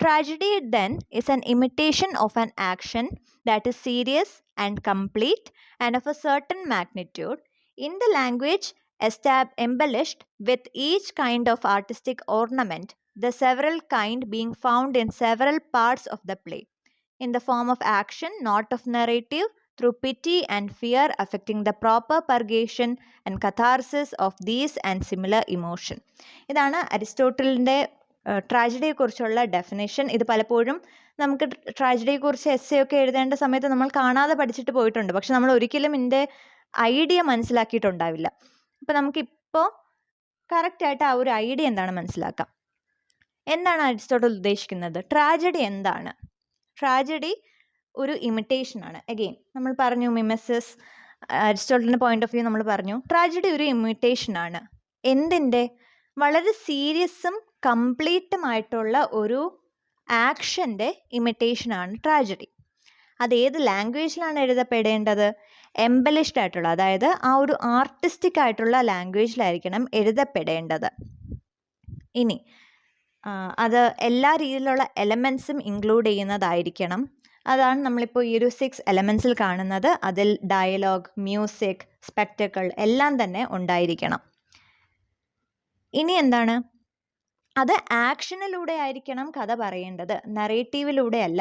tragedy then is an imitation of an action that is serious and complete and of a certain magnitude in the language embellished with each kind of artistic ornament, the several kind being found in several parts of the play, in the form of action, not of narrative, through pity and fear affecting the proper purgation and catharsis of these and similar emotion. ഇതാണ് അരിസ്റ്റോട്ടലിൻ്റെ ട്രാജഡിയെക്കുറിച്ചുള്ള definition. ഇത് പലപ്പോഴും നമുക്ക് ട്രാജഡിയെക്കുറിച്ച് essay ഒക്കെ എഴുതേണ്ട സമയത്ത് നമ്മൾ കാണാതെ പഠിച്ചിട്ട് പോയിട്ടുണ്ട്, പക്ഷെ നമ്മൾ ഒരിക്കലും ഇതിൻ്റെ ഐഡിയ മനസ്സിലാക്കിയിട്ടുണ്ടാവില്ല. അപ്പം നമുക്കിപ്പോൾ കറക്റ്റായിട്ട് ആ ഒരു ഐഡിയ എന്താണ് മനസ്സിലാക്കാം. എന്താണ് അരിസ്റ്റോട്ടൽ ഉദ്ദേശിക്കുന്നത്? ട്രാജഡി എന്താണ്? ട്രാജഡി ഒരു ഇമിറ്റേഷനാണ്. അഗെയിൻ നമ്മൾ പറഞ്ഞു മിമസിസ്, അരിസ്റ്റോട്ടലിൻ്റെ പോയിന്റ് ഓഫ് വ്യൂ നമ്മൾ പറഞ്ഞു. ട്രാജഡി ഒരു ഇമിറ്റേഷനാണ്. എന്തിൻ്റെ? വളരെ സീരിയസും കംപ്ലീറ്റുമായിട്ടുള്ള ഒരു ആക്ഷൻ്റെ ഇമിറ്റേഷനാണ് ട്രാജഡി. അത് ഏത് ലാംഗ്വേജിലാണ് എഴുതപ്പെടേണ്ടത്? എംബലിഷ്ഡ് ആയിട്ടുള്ള, അതായത് ആ ഒരു ആർട്ടിസ്റ്റിക് ആയിട്ടുള്ള ലാംഗ്വേജിലായിരിക്കണം എഴുതപ്പെടേണ്ടത്. ഇനി അത് എല്ലാ രീതിയിലുള്ള എലമെൻസും ഇൻക്ലൂഡ് ചെയ്യുന്നതായിരിക്കണം. അതാണ് നമ്മളിപ്പോൾ ഈ ഒരു 6 എലമെൻസിൽ കാണുന്നത്. അതിൽ ഡയലോഗ്, മ്യൂസിക്, സ്പെക്ടക്കിൾ എല്ലാം തന്നെ ഉണ്ടായിരിക്കണം. ഇനി എന്താണ്? അത് ആക്ഷനിലൂടെ ആയിരിക്കണം കഥ പറയേണ്ടത്, നറേറ്റീവിലൂടെ അല്ല.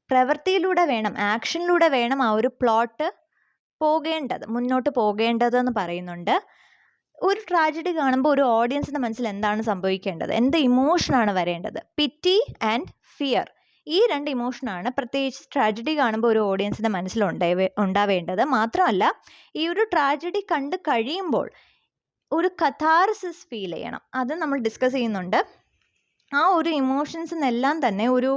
പ്രവൃത്തിയിലൂടെ വേണം, ആക്ഷനിലൂടെ വേണം ആ ഒരു പ്ലോട്ട് മുന്നോട്ട് പോകേണ്ടതെന്ന് പറയുന്നുണ്ട്. ഒരു ട്രാജഡി കാണുമ്പോൾ ഒരു ഓഡിയൻസിൻ്റെ മനസ്സിൽ എന്താണ് സംഭവിക്കേണ്ടത്, എന്ത് ഇമോഷനാണ് വരേണ്ടത്? പിറ്റി ആൻഡ് ഫിയർ. ഈ 2 ഇമോഷനാണ് പ്രത്യേകിച്ച് ട്രാജഡി കാണുമ്പോൾ ഒരു ഓഡിയൻസിൻ്റെ മനസ്സിൽ ഉണ്ടാവേണ്ടത്. മാത്രമല്ല, ഈ ഒരു ട്രാജഡി കണ്ട് കഴിയുമ്പോൾ ഒരു കഥാർസിസ് ഫീൽ ചെയ്യണം. അത് നമ്മൾ ഡിസ്കസ് ചെയ്യുന്നുണ്ട്. ആ ഒരു ഇമോഷൻസിനെല്ലാം തന്നെ ഒരു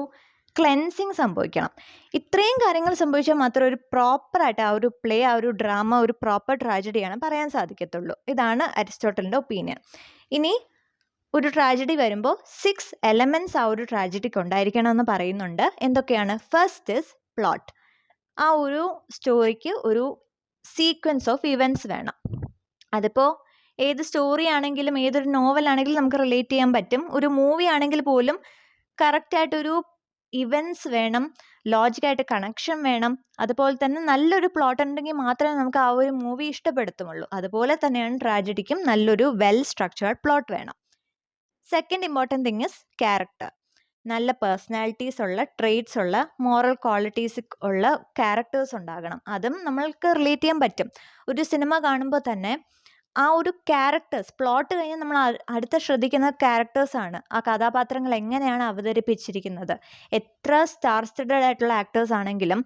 ക്ലെൻസിങ് സംഭവിക്കണം. ഇത്രയും കാര്യങ്ങൾ സംഭവിച്ചാൽ മാത്രമേ ഒരു പ്രോപ്പറായിട്ട് ആ ഒരു പ്ലേ, ആ ഒരു ഡ്രാമ, ഒരു പ്രോപ്പർ ട്രാജഡിയാണ് പറയാൻ സാധിക്കത്തുള്ളൂ. ഇതാണ് അരിസ്റ്റോട്ടലിൻ്റെ ഒപ്പീനിയൻ. ഇനി ഒരു ട്രാജഡി വരുമ്പോൾ 6 എലമെൻറ്റ്സ് ആ ഒരു ട്രാജഡിക്ക് ഉണ്ടായിരിക്കണം എന്ന് പറയുന്നുണ്ട്. എന്തൊക്കെയാണ്? First is plot. ആ ഒരു സ്റ്റോറിക്ക് ഒരു സീക്വൻസ് ഓഫ് ഇവൻറ്റ്സ് വേണം. അതിപ്പോൾ ഏത് സ്റ്റോറി ആണെങ്കിലും ഏതൊരു നോവലാണെങ്കിലും നമുക്ക് റിലേറ്റ് ചെയ്യാൻ പറ്റും. ഒരു മൂവി ആണെങ്കിൽ പോലും കറക്റ്റായിട്ടൊരു ഇവൻറ്റ്സ് വേണം, ലോജിക്കായിട്ട് കണക്ഷൻ വേണം. അതുപോലെ തന്നെ നല്ലൊരു പ്ലോട്ട് ഉണ്ടെങ്കിൽ മാത്രമേ നമുക്ക് ആ ഒരു മൂവി ഇഷ്ടപ്പെടുത്തുള്ളൂ. അതുപോലെ തന്നെയാണ് ട്രാജഡിക്കും നല്ലൊരു വെൽ സ്ട്രക്ചേർഡ് പ്ലോട്ട് വേണം. Second important thing is character. നല്ല പേഴ്സണാലിറ്റീസ് ഉള്ള, ട്രേറ്റ്സ് ഉള്ള, മോറൽ ക്വാളിറ്റീസ് ഉള്ള ക്യാരക്ടേഴ്സ് ഉണ്ടാകണം. അതും നമ്മൾക്ക് റിലേറ്റ് ചെയ്യാൻ പറ്റും. ഒരു സിനിമ കാണുമ്പോൾ തന്നെ ആ ഒരു ക്യാരക്ടേഴ്സ്, പ്ലോട്ട് കഴിഞ്ഞാൽ നമ്മൾ അടുത്ത ശ്രദ്ധിക്കുന്ന ക്യാരക്ടേഴ്സാണ്. ആ കഥാപാത്രങ്ങൾ എങ്ങനെയാണ് അവതരിപ്പിച്ചിരിക്കുന്നത്. എത്ര സ്റ്റാർ സ്റ്റഡഡ് ആയിട്ടുള്ള ആക്ടേഴ്സ് ആണെങ്കിലും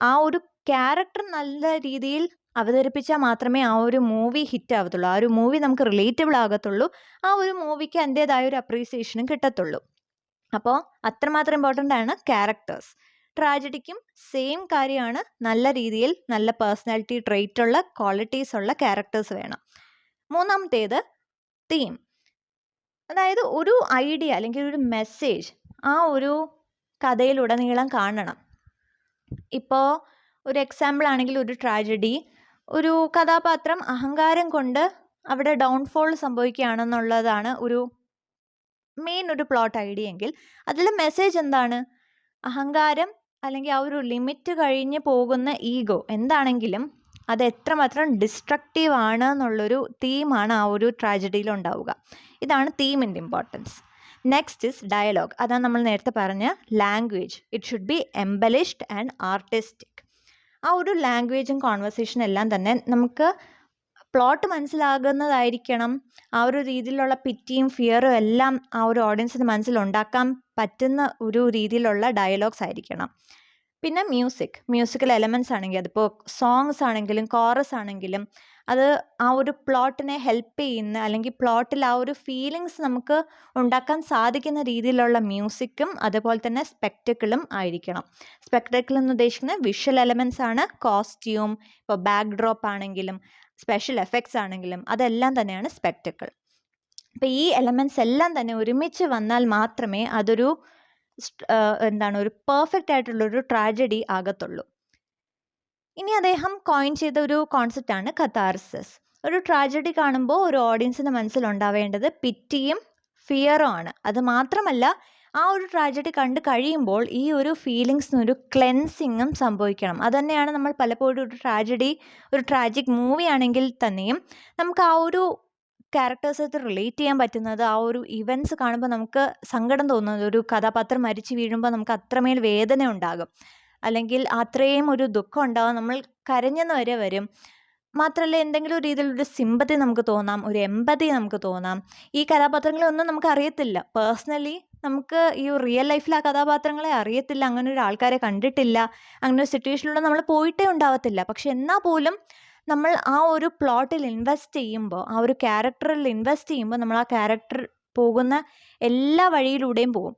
ആ ഒരു ക്യാരക്ടർ നല്ല രീതിയിൽ അവതരിപ്പിച്ചാൽ മാത്രമേ ആ ഒരു മൂവി ഹിറ്റ് ആവത്തുള്ളൂ, ആ ഒരു മൂവി നമുക്ക് റിലേറ്റബിൾ ആകത്തുള്ളൂ, ആ ഒരു മൂവിക്ക് അതിൻ്റേതായ ഒരു അപ്രീസിയേഷനും കിട്ടത്തുള്ളൂ. അപ്പോൾ അത്രമാത്രം ഇമ്പോർട്ടൻ്റ് ആണ് ക്യാരക്ടേഴ്സ്. ട്രാജഡിക്കും സെയിം കാര്യമാണ്. നല്ല രീതിയിൽ നല്ല പേഴ്സണാലിറ്റി ട്രേറ്റ് ഉള്ള, ക്വാളിറ്റീസ് ഉള്ള ക്യാരക്ടേഴ്സ് വേണം. മൂന്നാമത്തേത് തീം. അതായത് ഒരു ഐഡിയ അല്ലെങ്കിൽ ഒരു മെസ്സേജ് ആ ഒരു കഥയിലുടനീളം കാണണം. ഇപ്പോൾ ഒരു എക്സാമ്പിൾ ആണെങ്കിൽ ഒരു ട്രാജഡി, ഒരു കഥാപാത്രം അഹങ്കാരം കൊണ്ട് അവിടെ ഡൗൺഫോൾ സംഭവിക്കുകയാണെന്നുള്ളതാണ് ഒരു മെയിൻ ഒരു പ്ലോട്ട് ഐഡിയ എങ്കിൽ അതിൽ മെസ്സേജ് എന്താണ്? അഹങ്കാരം അല്ലെങ്കിൽ ആ ഒരു ലിമിറ്റ് കഴിഞ്ഞ് പോകുന്ന ഈഗോ എന്താണെങ്കിലും അത് എത്രമാത്രം ഡിസ്ട്രക്റ്റീവ് ആണ് എന്നുള്ളൊരു തീമാണ് ആ ഒരു ട്രാജഡിയിൽ ഉണ്ടാവുക. ഇതാണ് തീമിൻ്റെ ഇമ്പോർട്ടൻസ്. Next is dialogue. അതാണ് നമ്മൾ നേരത്തെ പറഞ്ഞ language. It should be embellished and artistic. ആ ഒരു ലാംഗ്വേജും കോൺവെർസേഷനും എല്ലാം തന്നെ നമുക്ക് പ്ലോട്ട് മനസ്സിലാകുന്നതായിരിക്കണം. ആ ഒരു രീതിയിലുള്ള പിറ്റിയും ഫിയറും എല്ലാം ആ ഒരു ഓഡിയൻസിന് മനസ്സിൽ ഉണ്ടാക്കാൻ പറ്റുന്ന ഒരു രീതിയിലുള്ള ഡയലോഗ്സ് ആയിരിക്കണം. പിന്നെ മ്യൂസിക്കൽ എലമെൻറ്റ്സ് ആണെങ്കിൽ അതിപ്പോൾ സോങ്സ് ആണെങ്കിലും കോറസ് ആണെങ്കിലും അത് ആ ഒരു പ്ലോട്ടിനെ ഹെൽപ്പ് ചെയ്യുന്ന, അല്ലെങ്കിൽ പ്ലോട്ടിൽ ആ ഒരു ഫീലിങ്സ് നമുക്ക് ഉണ്ടാക്കാൻ സാധിക്കുന്ന രീതിയിലുള്ള മ്യൂസിക്കും അതുപോലെ തന്നെ സ്പെക്ടക്കിളും ആയിരിക്കണം. സ്പെക്ടക്കിൾ എന്ന് ഉദ്ദേശിക്കുന്നത് വിഷ്വൽ എലമെൻറ്റ്സ് ആണ്. കോസ്റ്റ്യൂം, ഇപ്പോൾ ബാക്ക് ഡ്രോപ്പ് ആണെങ്കിലും സ്പെഷ്യൽ എഫക്ട്സ് ആണെങ്കിലും അതെല്ലാം തന്നെയാണ് സ്പെക്ടക്കിൾ. അപ്പോൾ ഈ എലമെൻറ്റ്സ് എല്ലാം തന്നെ ഒരുമിച്ച് വന്നാൽ മാത്രമേ അതൊരു ഒരു പെർഫെക്റ്റ് ആയിട്ടുള്ളൊരു ട്രാജഡി ആകത്തുള്ളൂ. ഇനി അദ്ദേഹം കോയിൻ ചെയ്ത ഒരു കോൺസെപ്റ്റാണ് കഥാർസിസ്. ഒരു ട്രാജഡി കാണുമ്പോൾ ഒരു ഓഡിയൻസിൻ്റെ മനസ്സിലുണ്ടാവേണ്ടത് പിറ്റിയും ഫിയറും ആണ്. അത് മാത്രമല്ല, ആ ഒരു ട്രാജഡി കണ്ട് കഴിയുമ്പോൾ ഈ ഒരു ഫീലിങ്സിനൊരു ക്ലെൻസിങ്ങും സംഭവിക്കണം. അതുതന്നെയാണ് നമ്മൾ പലപ്പോഴും ഒരു ട്രാജിക് മൂവി ആണെങ്കിൽ തന്നെയും നമുക്ക് ആ ഒരു ക്യാരക്ടേഴ്സായിട്ട് റിലേറ്റ് ചെയ്യാൻ പറ്റുന്നത്, ആ ഒരു ഇവൻറ്റ്സ് കാണുമ്പോൾ നമുക്ക് സങ്കടം തോന്നുന്നത്, ഒരു കഥാപാത്രം മരിച്ചു വീഴുമ്പോൾ നമുക്ക് അത്രമേൽ വേദന ഉണ്ടാകും, അല്ലെങ്കിൽ അത്രയും ഒരു ദുഃഖം ഉണ്ടാകും, നമ്മൾ കരഞ്ഞെന്ന് വരെ വരും. മാത്രമല്ല, എന്തെങ്കിലും രീതിയിലൊരു സിമ്പതി നമുക്ക് തോന്നാം, ഒരു എമ്പതി നമുക്ക് തോന്നാം. ഈ കഥാപാത്രങ്ങളെ ഒന്നും നമുക്ക് അറിയത്തില്ല. പേഴ്സണലി നമുക്ക് ഈ റിയൽ ലൈഫിൽ ആ കഥാപാത്രങ്ങളെ അറിയത്തില്ല, അങ്ങനെ ഒരു ആൾക്കാരെ കണ്ടിട്ടില്ല, അങ്ങനെ ഒരു സിറ്റുവേഷനിലൂടെ നമ്മൾ പോയിട്ടേ ഉണ്ടാവത്തില്ല. പക്ഷെ എന്നാൽ പോലും നമ്മൾ ആ ഒരു പ്ലോട്ടിൽ ഇൻവെസ്റ്റ് ചെയ്യുമ്പോൾ, ആ ഒരു ക്യാരക്ടറിൽ ഇൻവെസ്റ്റ് ചെയ്യുമ്പോൾ നമ്മൾ ആ ക്യാരക്ടർ പോകുന്ന എല്ലാ വഴിയിലൂടെയും പോകും.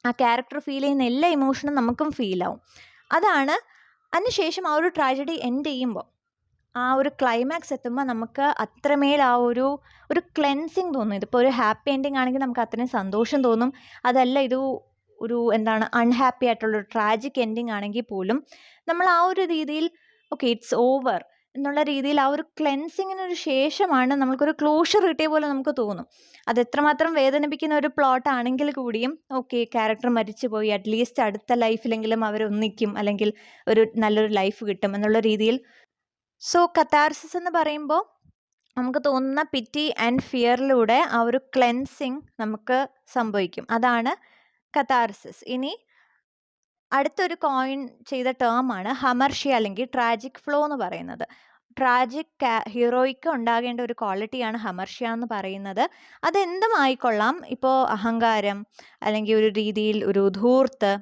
ആ ക്യാരക്ടർ ഫീൽ ചെയ്യുന്ന എല്ലാ ഇമോഷനും നമുക്കും ഫീൽ ആവും. അതിനുശേഷം ആ ഒരു ട്രാജഡി എൻഡ് ചെയ്യുമ്പോൾ ആ ഒരു ക്ലൈമാക്സ് എത്തുമ്പോൾ നമുക്ക് അത്രമേൽ ആ ഒരു ക്ലെൻസിങ് തോന്നും. ഇതിപ്പോൾ ഒരു ഹാപ്പി എൻഡിങ് ആണെങ്കിൽ നമുക്ക് അത്രയും സന്തോഷം തോന്നും. അതല്ല ഇത് ഒരു എന്താണ് അൺഹാപ്പി ആയിട്ടുള്ളൊരു ട്രാജിക് എൻഡിങ് ആണെങ്കിൽ പോലും നമ്മൾ ആ ഒരു രീതിയിൽ ഓക്കെ ഇറ്റ്സ് ഓവർ എന്നുള്ള രീതിയിൽ ആ ഒരു ക്ലെൻസിങ്ങിനൊരു ശേഷമാണ് നമുക്കൊരു ക്ലോഷർ കിട്ടിയ പോലെ നമുക്ക് തോന്നും. അത് എത്രമാത്രം വേദനിപ്പിക്കുന്ന ഒരു പ്ലോട്ട് ആണെങ്കിൽ കൂടിയും ഓക്കെ ക്യാരക്ടർ മരിച്ചുപോയി, അറ്റ്ലീസ്റ്റ് അടുത്ത ലൈഫിലെങ്കിലും അവരൊന്നിക്കും, അല്ലെങ്കിൽ ഒരു നല്ലൊരു ലൈഫ് കിട്ടും എന്നുള്ള രീതിയിൽ. സോ കത്താർസിസ് എന്ന് പറയുമ്പോൾ നമുക്ക് തോന്നുന്ന പിറ്റി ആൻഡ് ഫിയറിലൂടെ ആ ഒരു ക്ലെൻസിങ് നമുക്ക് സംഭവിക്കും. അതാണ് കത്താർസിസ്. ഇനി അടുത്തൊരു കോയിൻ ചെയ്ത ടേമാണ് ഹമർഷ്യ അല്ലെങ്കിൽ ട്രാജിക് ഫ്ലോ എന്ന് പറയുന്നത്. ട്രാജിക് ഹീറോയ്ക്ക് ഉണ്ടാകേണ്ട ഒരു ക്വാളിറ്റിയാണ് ഹമർഷ്യ എന്ന് പറയുന്നത്. അതെന്തും ആയിക്കൊള്ളാം. ഇപ്പോൾ അഹങ്കാരം, അല്ലെങ്കിൽ ഒരു രീതിയിൽ ഒരു ധൂർത്ത്,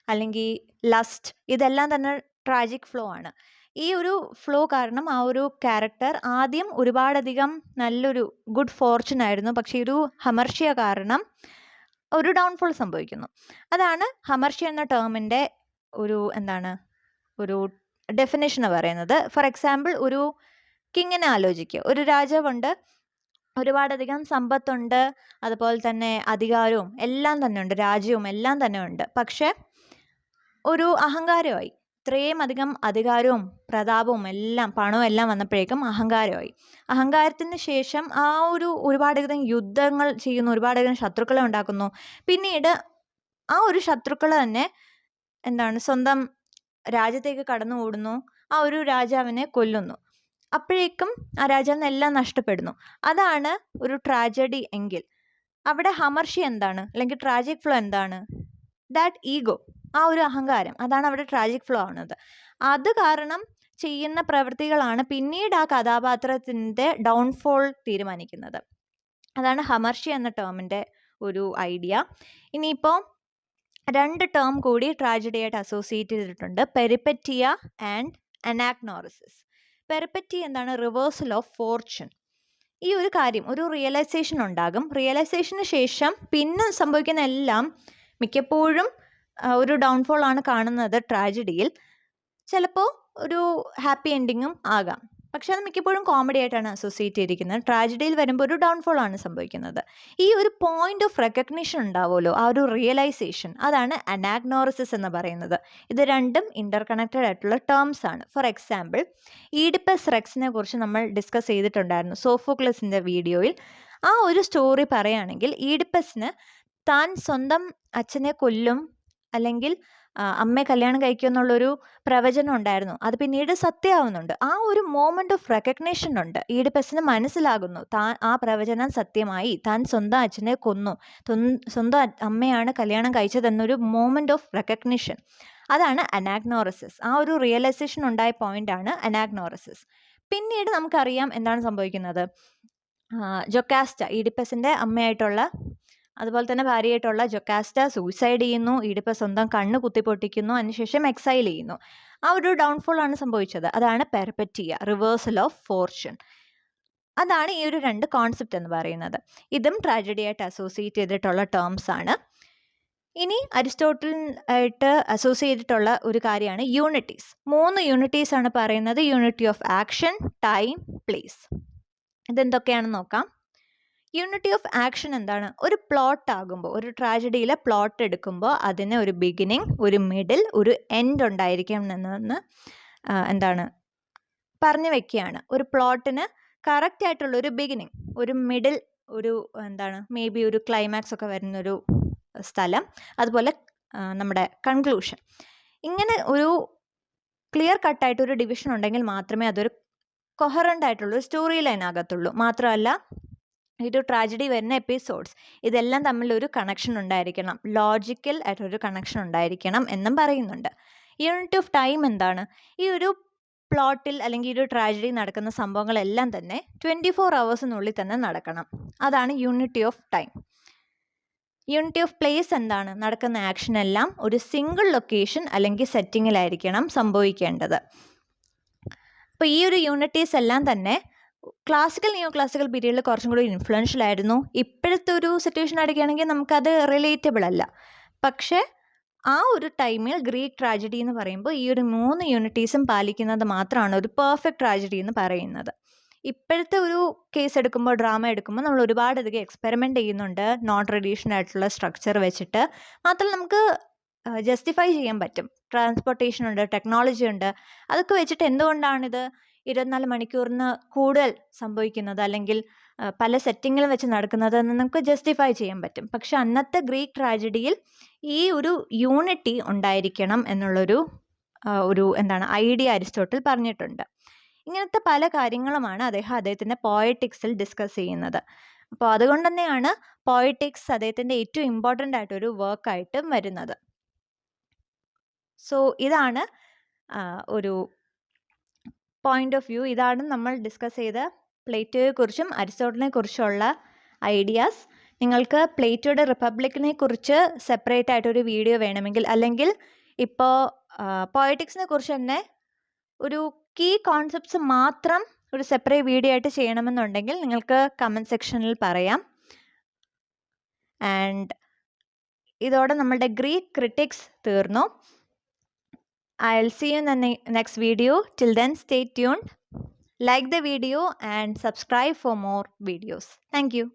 അല്ലെങ്കിൽ ലസ്റ്റ്, ഇതെല്ലാം തന്നെ ട്രാജിക് ഫ്ലോ ആണ്. ഈ ഒരു ഫ്ലോ കാരണം ആ ഒരു ക്യാരക്ടർ ആദ്യം ഒരുപാടധികം നല്ലൊരു ഗുഡ് ഫോർച്യൂൺ ആയിരുന്നു, പക്ഷേ ഒരു ഹമർഷ്യ കാരണം ഒരു ഡൗൺഫോൾ സംഭവിക്കുന്നു. അതാണ് ഹമർഷ്യ എന്ന ടേമിൻ്റെ ഒരു ഒരു ഡെഫിനേഷൻ പറയുന്നത്. ഫോർ എക്സാമ്പിൾ ഒരു കിങ്ങിനെ ആലോചിക്കുക. ഒരു രാജാവുണ്ട്, ഒരുപാടധികം സമ്പത്തുണ്ട്, അതുപോലെ തന്നെ അധികാരവും എല്ലാം തന്നെ ഉണ്ട്, രാജ്യവും എല്ലാം തന്നെ ഉണ്ട്. പക്ഷേ ഒരു അഹങ്കാരമായി, ഇത്രയും അധികം അധികാരവും പ്രതാപവും എല്ലാം പണവും എല്ലാം വന്നപ്പോഴേക്കും അഹങ്കാരമായി. അഹങ്കാരത്തിന് ശേഷം ആ ഒരുപാടധികം യുദ്ധങ്ങൾ ചെയ്യുന്നു, ഒരുപാടധികം ശത്രുക്കളെ ഉണ്ടാക്കുന്നു. പിന്നീട് ആ ഒരു ശത്രുക്കൾ തന്നെ സ്വന്തം രാജ്യത്തേക്ക് കടന്നുകൂടുന്നു, ആ ഒരു രാജാവിനെ കൊല്ലുന്നു. അപ്പോഴേക്കും ആ രാജാവിന് എല്ലാം നഷ്ടപ്പെടുന്നു. അതാണ് ഒരു ട്രാജഡി എങ്കിൽ അവിടെ ഹമർഷ്യ അല്ലെങ്കിൽ ട്രാജിക് ഫ്ലോ ദാറ്റ് ഈഗോ, ആ ഒരു അഹങ്കാരം, അതാണ് അവിടെ ട്രാജിക് ഫ്ലോ ആവുന്നത്. അത് കാരണം ചെയ്യുന്ന പ്രവൃത്തികളാണ് പിന്നീട് ആ കഥാപാത്രത്തിൻ്റെ ഡൗൺഫോൾ തീരുമാനിക്കുന്നത്. അതാണ് ഹമർഷ്യ എന്ന ടേമിൻ്റെ ഒരു ഐഡിയ. ഇനിയിപ്പോൾ 2 ടേം കൂടി ട്രാജഡിയായിട്ട് അസോസിയേറ്റ് ചെയ്തിട്ടുണ്ട്, peripeteia and anagnorisis. Peripeteia reversal of fortune. ഈ ഒരു കാര്യം, ഒരു റിയലൈസേഷൻ ഉണ്ടാകും. റിയലൈസേഷന് ശേഷം പിന്നെ സംഭവിക്കുന്ന എല്ലാം മിക്കപ്പോഴും ഒരു ഡൗൺഫോൾ ആണ് കാണുന്നത് ട്രാജഡിയിൽ. ചിലപ്പോൾ ഒരു ഹാപ്പി എൻഡിങ്ങും ആകാം, പക്ഷെ അത് മിക്കപ്പോഴും കോമഡി ആയിട്ടാണ് അസോസിയേറ്റ് ചെയ്തിരിക്കുന്നത്. ട്രാജഡിയിൽ വരുമ്പോൾ ഒരു ഡൗൺഫോൾ ആണ് സംഭവിക്കുന്നത്. ഈ ഒരു പോയിന്റ് ഓഫ് റെക്കഗ്നിഷൻ ഉണ്ടാവുമല്ലോ, ആ ഒരു റിയലൈസേഷൻ, അതാണ് അനാഗ്നോറിസിസ് എന്ന് പറയുന്നത്. ഇത് രണ്ടും ഇന്റർ കണക്റ്റഡ് ആയിട്ടുള്ള ടേംസ് ആണ്. ഫോർ എക്സാമ്പിൾ, ഈഡിപ്പസ് റെക്സിനെ കുറിച്ച് നമ്മൾ ഡിസ്കസ് ചെയ്തിട്ടുണ്ടായിരുന്നു സോഫോക്ലസിൻ്റെ വീഡിയോയിൽ. ആ ഒരു സ്റ്റോറി പറയുകയാണെങ്കിൽ ഈഡിപ്പസിന് താൻ സ്വന്തം അച്ഛനെ കൊല്ലും, അല്ലെങ്കിൽ അമ്മയെ കല്യാണം കഴിക്കും എന്നുള്ളൊരു പ്രവചനം ഉണ്ടായിരുന്നു. അത് പിന്നീട് സത്യമാവുന്നുണ്ട്. ആ ഒരു മോമെന്റ് ഓഫ് റെക്കഗ്നേഷൻ ഉണ്ട്. ഈഡിപ്പസിന് മനസ്സിലാകുന്നു ആ പ്രവചനം സത്യമായി, താൻ സ്വന്തം അച്ഛനെ കൊന്നു, സ്വന്തം അമ്മയാണ് കല്യാണം കഴിച്ചതെന്നൊരു മോമെന്റ് ഓഫ് റെക്കഗ്നിഷൻ. അതാണ് അനാഗ്നോറിസിസ്. ആ ഒരു റിയലൈസേഷൻ ഉണ്ടായ പോയിന്റാണ് അനാഗ്നോറിസിസ്. പിന്നീട് നമുക്കറിയാം എന്താണ് സംഭവിക്കുന്നത്. ജൊക്കാസ്റ്റ, ഈഡിപ്പസിൻ്റെ അമ്മയായിട്ടുള്ള അതുപോലെ തന്നെ ഭാര്യയായിട്ടുള്ള ജൊക്കാസ്റ്റ സൂയിസൈഡ് ചെയ്യുന്നു. ഈഡിപ്പസ് സ്വന്തം കണ്ണ് കുത്തിപ്പൊട്ടിക്കുന്നു, അതിനുശേഷം എക്സൈൽ ചെയ്യുന്നു. ആ ഒരു ഡൗൺഫോൾ ആണ് സംഭവിച്ചത്. അതാണ് പെർപെറ്റിയ, റിവേഴ്സൽ ഓഫ് ഫോർച്യൂൺ. അതാണ് ഈ ഒരു 2 കോൺസെപ്റ്റ് എന്ന് പറയുന്നത്. ഇതും ട്രാജഡി ആയിട്ട് അസോസിയേറ്റ് ചെയ്തിട്ടുള്ള ടേംസ് ആണ്. ഇനി അരിസ്റ്റോട്ടിൽ ആയിട്ട് അസോസിയേറ്റ് ചെയ്തിട്ടുള്ള ഒരു കാര്യമാണ് യൂണിറ്റീസ്. 3 യൂണിറ്റീസ് ആണ് പറയുന്നത്. Unity of action, time, place. ഇതെന്തൊക്കെയാണെന്ന് നോക്കാം. യൂണിറ്റി ഓഫ് ആക്ഷൻ ഒരു പ്ലോട്ട് ആകുമ്പോൾ, ഒരു ട്രാജഡിയിലെ പ്ലോട്ട് എടുക്കുമ്പോൾ അതിന് ഒരു ബിഗിനിങ്, ഒരു മിഡിൽ, ഒരു എൻഡ് ഉണ്ടായിരിക്കണം എന്ന് പറഞ്ഞു വെക്കുകയാണ്. ഒരു പ്ലോട്ടിന് കറക്റ്റ് ആയിട്ടുള്ള ഒരു ബിഗിനിങ്, ഒരു മിഡിൽ, ഒരു മേ ബി ഒരു ക്ലൈമാക്സ് ഒക്കെ വരുന്നൊരു സ്ഥലം, അതുപോലെ നമ്മുടെ കൺക്ലൂഷൻ. ഇങ്ങനെ ഒരു ക്ലിയർ കട്ടായിട്ടൊരു ഡിവിഷൻ ഉണ്ടെങ്കിൽ മാത്രമേ അതൊരു കൊഹറൻ്റ് ആയിട്ടുള്ളൊരു സ്റ്റോറി ലൈൻ ആകത്തുള്ളൂ. മാത്രമല്ല ഒരു ട്രാജഡി വരുന്ന എപ്പിസോഡ്സ് ഇതെല്ലാം തമ്മിലൊരു കണക്ഷൻ ഉണ്ടായിരിക്കണം, ലോജിക്കൽ ആയിട്ടൊരു കണക്ഷൻ ഉണ്ടായിരിക്കണം എന്നും പറയുന്നുണ്ട്. യൂണിറ്റ് ഓഫ് ടൈം ഈ ഒരു പ്ലോട്ടിൽ അല്ലെങ്കിൽ ഒരു ട്രാജഡി നടക്കുന്ന സംഭവങ്ങളെല്ലാം തന്നെ 24 hours തന്നെ നടക്കണം. അതാണ് unity of time. Unity of place നടക്കുന്ന ആക്ഷൻ എല്ലാം ഒരു സിംഗിൾ ലൊക്കേഷൻ അല്ലെങ്കിൽ സെറ്റിങ്ങിലായിരിക്കണം സംഭവിക്കേണ്ടത്. അപ്പോൾ ഈ ഒരു യൂണിറ്റീസ് എല്ലാം തന്നെ ക്ലാസിക്കൽ നിയോ ക്ലാസിക്കൽ പീരീഡിൽ കുറച്ചും കൂടി ഇൻഫ്ലുവൻഷ്യൽ ആയിരുന്നു. ഇപ്പോഴത്തെ ഒരു സിറ്റുവേഷൻ എടുക്കുകയാണെങ്കിൽ നമുക്കത് റിലേറ്റബിൾ അല്ല. പക്ഷേ ആ ഒരു ടൈമിൽ ഗ്രീക്ക് ട്രാജഡി എന്ന് പറയുമ്പോൾ ഈ ഒരു 3 യൂണിറ്റീസും പാലിക്കുന്നത് മാത്രമാണ് ഒരു പെർഫെക്റ്റ് ട്രാജഡി എന്ന് പറയുന്നത്. ഇപ്പോഴത്തെ ഒരു കേസ് എടുക്കുമ്പോൾ, ഡ്രാമ എടുക്കുമ്പോൾ നമ്മൾ ഒരുപാടധികം എക്സ്പെരിമെൻ്റ് ചെയ്യുന്നുണ്ട് നോൺ ട്രഡീഷണൽ ആയിട്ടുള്ള സ്ട്രക്ചർ വെച്ചിട്ട്. മാത്രമല്ല നമുക്ക് ജസ്റ്റിഫൈ ചെയ്യാൻ പറ്റും. ട്രാൻസ്പോർട്ടേഷൻ ഉണ്ട്, ടെക്നോളജി ഉണ്ട്. അതൊക്കെ വെച്ചിട്ട് എന്തുകൊണ്ടാണിത് 24 മണിക്കൂറിന് കൂടുതൽ സംഭവിക്കുന്നത്, അല്ലെങ്കിൽ പല സെറ്റിങ്ങിൽ വെച്ച് നടക്കുന്നതെന്ന് നമുക്ക് ജസ്റ്റിഫൈ ചെയ്യാൻ പറ്റും. പക്ഷെ അന്നത്തെ ഗ്രീക്ക് ട്രാജഡിയിൽ ഈ ഒരു യൂണിറ്റി ഉണ്ടായിരിക്കണം എന്നുള്ളൊരു ഐഡിയ അരിസ്റ്റോട്ടിൽ പറഞ്ഞിട്ടുണ്ട്. ഇങ്ങനത്തെ പല കാര്യങ്ങളുമാണ് അദ്ദേഹത്തിൻ്റെ പോയറ്റിക്സിൽ ഡിസ്കസ് ചെയ്യുന്നത്. അപ്പോൾ അതുകൊണ്ട് തന്നെയാണ് പോയറ്റിക്സ് അദ്ദേഹത്തിൻ്റെ ഏറ്റവും ഇമ്പോർട്ടൻ്റ് ആയിട്ടൊരു വർക്കായിട്ടും വരുന്നത്. സോ ഇതാണ് ഒരു പോയിന്റ് ഓഫ് വ്യൂ. ഇതാണ് നമ്മൾ ഡിസ്കസ് ചെയ്ത പ്ലേറ്റോയെക്കുറിച്ചും അരിസ്റ്റോട്ടലിനെ കുറിച്ചുള്ള ഐഡിയാസ്. നിങ്ങൾക്ക് പ്ലേറ്റോയുടെ റിപ്പബ്ലിക്കിനെ കുറിച്ച് സെപ്പറേറ്റ് ആയിട്ടൊരു വീഡിയോ വേണമെങ്കിൽ, അല്ലെങ്കിൽ ഇപ്പോൾ പോയറ്റിക്സിനെ കുറിച്ച് തന്നെ ഒരു കീ കോൺസെപ്റ്റ്സ് മാത്രം ഒരു സെപ്പറേറ്റ് വീഡിയോ ആയിട്ട് ചെയ്യണമെന്നുണ്ടെങ്കിൽ നിങ്ങൾക്ക് കമൻറ്റ് സെക്ഷനിൽ പറയാം. ആൻഡ് ഇതോടെ നമ്മളുടെ ഗ്രീക്ക് ക്രിറ്റിക്സ് തീർന്നു. I'll see you in the next video. Till then, stay tuned. Like the video and subscribe for more videos. Thank you.